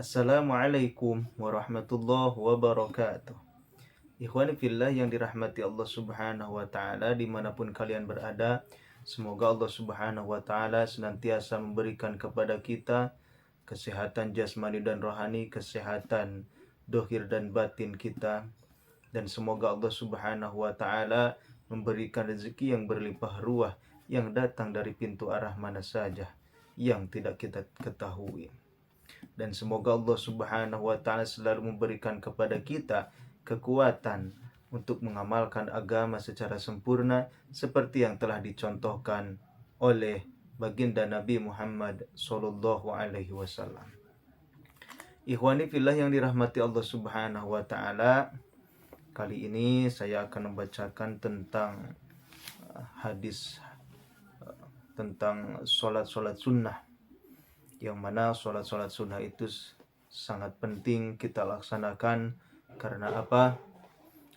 Assalamualaikum warahmatullahi wabarakatuh. Ikhwani fillah yang dirahmati Allah subhanahu wa ta'ala dimanapun kalian berada, semoga Allah subhanahu wa ta'ala senantiasa memberikan kepada kita kesehatan jasmani dan rohani, kesehatan dohir dan batin kita, dan semoga Allah subhanahu wa ta'ala memberikan rezeki yang berlimpah ruah yang datang dari pintu arah mana saja yang tidak kita ketahui. Dan semoga Allah subhanahu wa ta'ala selalu memberikan kepada kita kekuatan untuk mengamalkan agama secara sempurna seperti yang telah dicontohkan oleh baginda Nabi Muhammad sallallahu alaihi wasallam. Ikhwani fillah yang dirahmati Allah subhanahu wa ta'ala, kali ini saya akan membacakan tentang hadis tentang sholat sunnah, yang mana sholat sunnah itu sangat penting kita laksanakan. Karena apa?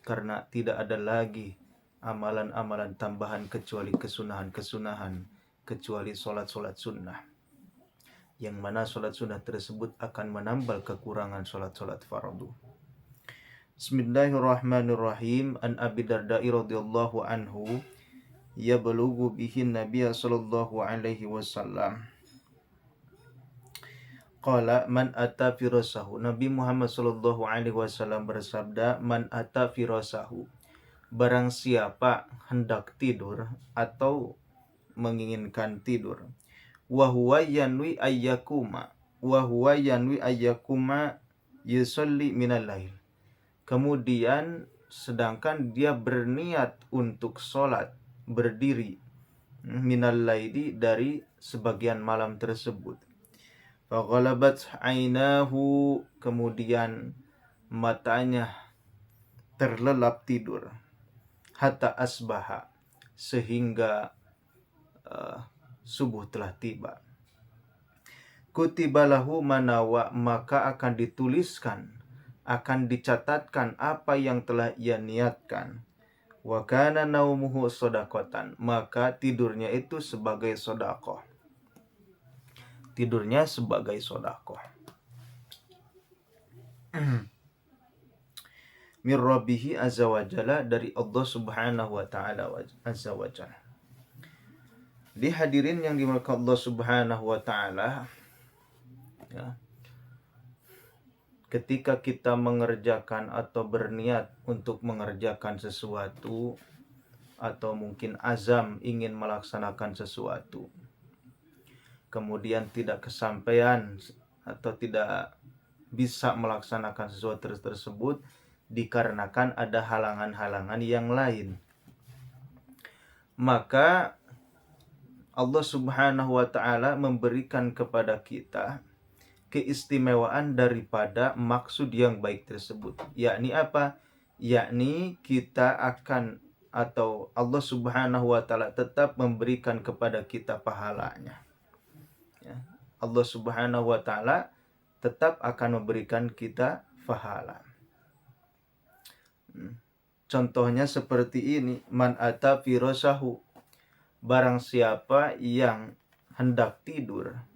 Karena tidak ada lagi amalan-amalan tambahan kecuali kesunahan-kesunahan, kecuali sholat sunnah, yang mana sholat sunnah tersebut akan menambal kekurangan sholat fardu. Bismillahirrahmanirrahim. An Abi Darda radhiyallahu anhu yablughu bihi Nabiy sallallahu alaihi wasallam qala man ata firasahu. Nabi Muhammad sallallahu alaihi wasallam bersabda, man ata firasahu, barang siapa hendak tidur atau menginginkan tidur, wa huwa yanwi ayyakuma yusalli minal lail, kemudian sedangkan dia berniat untuk sholat berdiri minal laili, dari sebagian malam tersebut. Faghalabat ainahu, kemudian matanya terlelap tidur, hatta asbaha, sehingga subuh telah tiba. Kutiba lahu manawa, maka akan dituliskan, akan dicatatkan apa yang telah ia niatkan. Wa kana naumuhu shadaqatan, maka tidurnya itu sebagai sedekah. Tidurnya sebagai sedekah. Mir rabbihi azza wa jalla, dari Allah subhanahu wa ta'ala azza wa jalla. Dihadirin yang dimuliakan Allah subhanahu wa ta'ala, ya, ketika kita mengerjakan atau berniat untuk mengerjakan sesuatu, atau mungkin azam ingin melaksanakan sesuatu, kemudian tidak kesampaian atau tidak bisa melaksanakan sesuatu tersebut dikarenakan ada halangan-halangan yang lain, maka Allah subhanahu wa ta'ala memberikan kepada kita keistimewaan daripada maksud yang baik tersebut. Yakni apa? Yakni kita akan, atau Allah subhanahu wa ta'ala tetap memberikan kepada kita pahalanya. Ya, Allah subhanahu wa ta'ala tetap akan memberikan kita pahala. Contohnya seperti ini, man ata firasahu, barang siapa yang hendak tidur,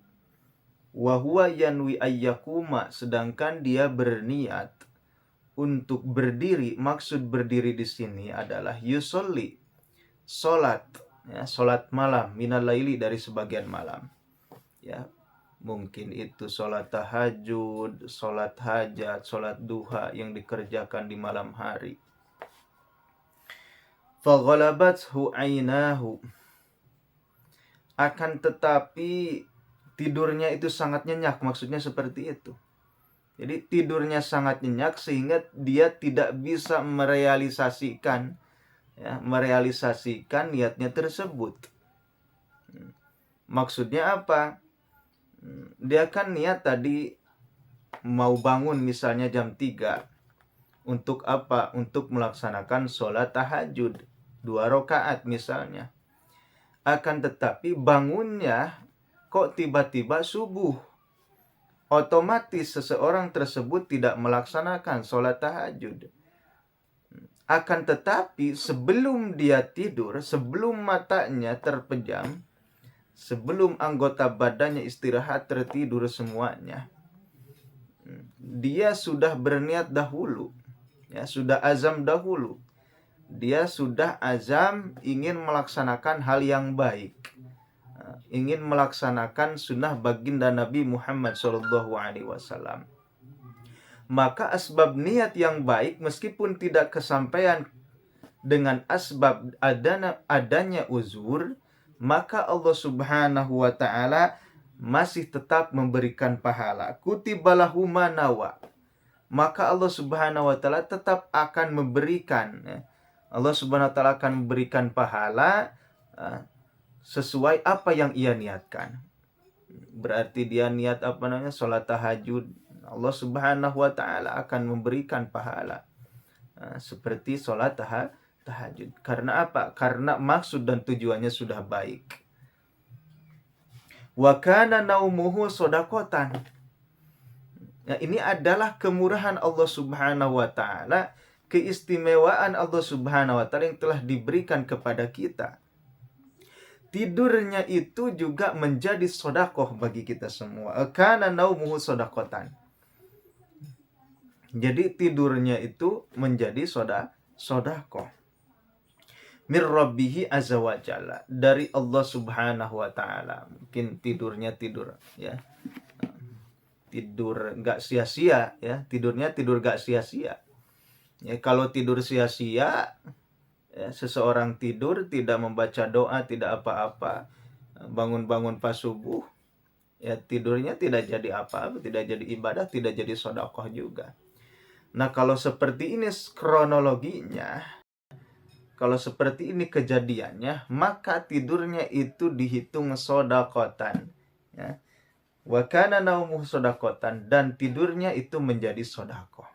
wa huwa yanwi ayyakuma, sedangkan dia berniat untuk berdiri. Maksud berdiri di sini adalah yusolli, salat, ya, salat malam, minal laili, dari sebagian malam. Ya, mungkin itu salat tahajud, salat hajat, salat duha yang dikerjakan di malam hari. Faghalabathu ainahu, akan tetapi tidurnya itu sangat nyenyak, maksudnya seperti itu. Jadi tidurnya sangat nyenyak sehingga dia tidak bisa merealisasikan niatnya tersebut. Maksudnya apa? Dia kan niat tadi mau bangun misalnya jam 3. Untuk apa? Untuk melaksanakan sholat tahajud 2 rakaat misalnya. Akan tetapi bangunnya kok tiba-tiba subuh. Otomatis seseorang tersebut tidak melaksanakan sholat tahajud. Akan tetapi sebelum dia tidur, sebelum matanya terpejam, sebelum anggota badannya istirahat tertidur semuanya, dia sudah berniat dahulu, ya, sudah azam dahulu. Dia sudah azam ingin melaksanakan hal yang baik, ingin melaksanakan sunnah baginda Nabi Muhammad SAW. Maka asbab niat yang baik meskipun tidak kesampaian dengan asbab adanya uzur, maka Allah Subhanahu wa taala masih tetap memberikan pahala. Kutibalahu manawa. Maka Allah Subhanahu wa taala tetap akan memberikan, Allah Subhanahu wa taala akan memberikan pahala sesuai apa yang ia niatkan. Berarti dia niat salat tahajud, Allah Subhanahu wa taala akan memberikan pahala seperti salat tahajud. Karena apa? Karena maksud dan tujuannya sudah baik. Wa kana naumuhu sodakotan. Nah, ini adalah kemurahan Allah Subhanahu wa taala, keistimewaan Allah Subhanahu wa taala yang telah diberikan kepada kita. Tidurnya itu juga menjadi sodakoh bagi kita semua. Kana naumuhu sodakotan. Jadi tidurnya itu menjadi sodakoh. Mir rabbihi azza wa jalla, dari Allah Subhanahu wa taala. Mungkin tidurnya tidur, ya. Tidur gak sia-sia, ya. Tidurnya tidur gak sia-sia. Ya, kalau tidur sia-sia, ya, seseorang tidur tidak membaca doa, tidak apa-apa, bangun-bangun pas subuh, ya tidurnya tidak jadi apa-apa, tidak jadi ibadah, tidak jadi sedekah juga. Nah, kalau seperti ini kronologinya, kalau seperti ini kejadiannya, maka tidurnya itu dihitung sodakotan, ya. Wa kana naumuhu sodakotan, dan tidurnya itu menjadi sodakoh.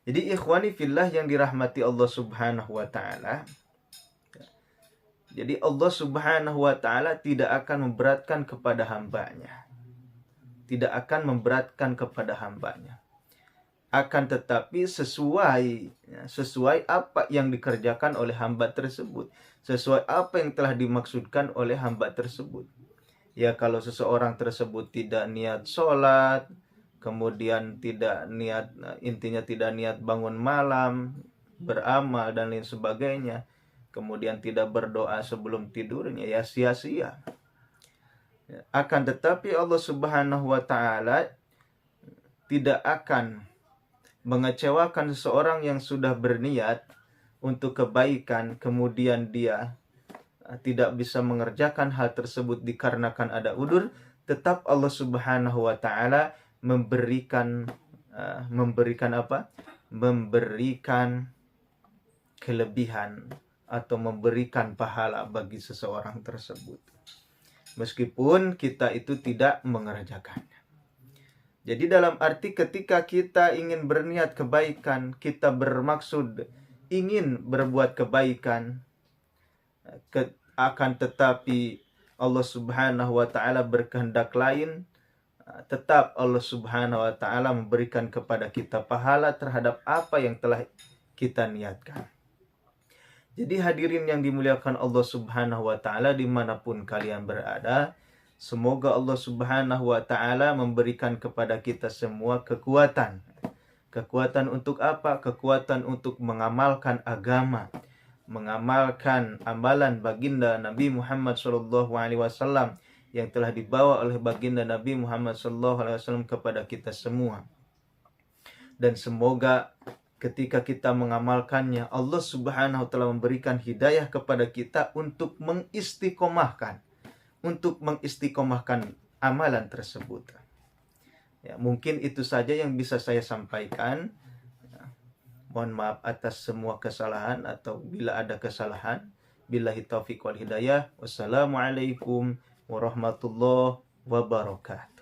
Jadi ikhwani fillah yang dirahmati Allah Subhanahu wa taala, jadi Allah Subhanahu wa taala tidak akan memberatkan kepada hambanya. Tidak akan memberatkan kepada hambanya. Akan tetapi sesuai apa yang dikerjakan oleh hamba tersebut, sesuai apa yang telah dimaksudkan oleh hamba tersebut. Ya, kalau seseorang tersebut tidak niat sholat, kemudian intinya tidak niat bangun malam, beramal dan lain sebagainya, kemudian tidak berdoa sebelum tidurnya, ya sia-sia. Akan tetapi Allah Subhanahu wa taala tidak akan mengecewakan seseorang yang sudah berniat untuk kebaikan, kemudian dia tidak bisa mengerjakan hal tersebut dikarenakan ada udzur. Tetap Allah Subhanahu wa taala memberikan kelebihan atau memberikan pahala bagi seseorang tersebut, meskipun kita itu tidak mengerjakannya. Jadi dalam arti ketika kita ingin berniat kebaikan, kita bermaksud ingin berbuat kebaikan, akan tetapi Allah Subhanahu wa taala berkehendak lain, tetap Allah Subhanahu wa taala memberikan kepada kita pahala terhadap apa yang telah kita niatkan. Jadi hadirin yang dimuliakan Allah Subhanahu wa taala dimanapun kalian berada, semoga Allah Subhanahu wa taala memberikan kepada kita semua kekuatan. Kekuatan untuk apa? Kekuatan untuk mengamalkan agama, mengamalkan amalan baginda Nabi Muhammad SAW yang telah dibawa oleh baginda Nabi Muhammad SAW kepada kita semua. Dan semoga ketika kita mengamalkannya, Allah Subhanahu wa taala memberikan hidayah kepada kita untuk mengistiqomahkan amalan tersebut. Ya, mungkin itu saja yang bisa saya sampaikan. Mohon maaf atas semua kesalahan atau bila ada kesalahan. Billahi taufiq wal hidayah. Wassalamualaikum warahmatullahi wabarakatuh.